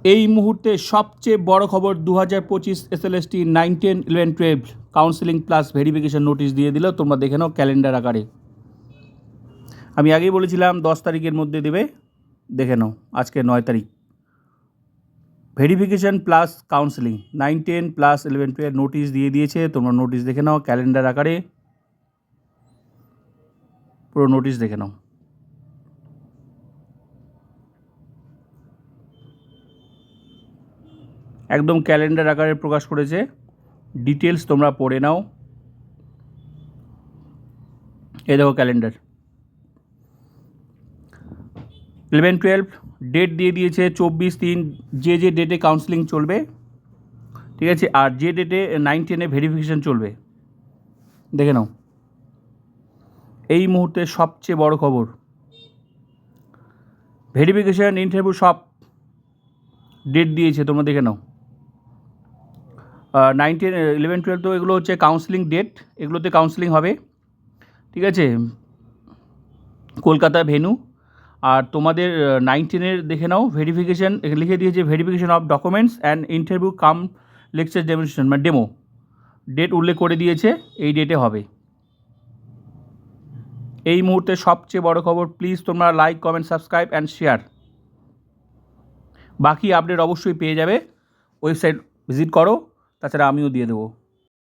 এই মুহূর্তে সবচেয়ে বড় খবর 2025 SLST 9, 10, 11, 12 counselling plus verification notice দিয়ে দিল। তোমরা দেখে নাও ক্যালেন্ডার আকারে। আমি আগেই বলেছিলাম 10 তারিখের মধ্যে দেবে, দেখে নাও আজকে 9 তারিখ। Verification plus counselling 9, 10 plus 11, 12 notice দিয়ে দিয়েছে। তোমরা নোটিশ দেখে নাও ক্যালেন্ডার আকারে, পুরো নোটিশ দেখে নাও। একদম ক্যালেন্ডার আকারে প্রকাশ করেছে, ডিটেলস তোমরা পড়ে নাও। এই দেখো ক্যালেন্ডার 11, 12 ডেট দিয়ে দিয়েছে 24/3, যে ডেটে কাউন্সেলিং চলবে, ঠিক আছে, আর যে ডেটে 9, 10 ভেরিফিকেশান চলবে। দেখে নাও এই মুহূর্তে সবচেয়ে বড় খবর, ভেরিফিকেশান ইন্টারভিউ সব ডেট দিয়েছে, তোমরা দেখে নাও। 9, 10, 11, 12 তো এগুলো হচ্ছে কাউন্সেলিং ডেট, এগুলোতে কাউন্সেলিং হবে, ঠিক আছে, কলকাতা ভেন্যু। আর তোমাদের 9, 10 দেখে নাও ভেরিফিকেশান লিখে দিয়েছে, verification of documents and interview cum lecture demonstration, মানে ডেমো ডেট উল্লেখ করে দিয়েছে, এই ডেটে হবে। এই মুহূর্তে সবচেয়ে বড় খবর। প্লিজ তোমরা like, comment, subscribe and share. বাকি আপডেট অবশ্যই পেয়ে যাবে, ওয়েবসাইট ভিজিট করো, তাছাড়া আমিও দিয়ে দেবো।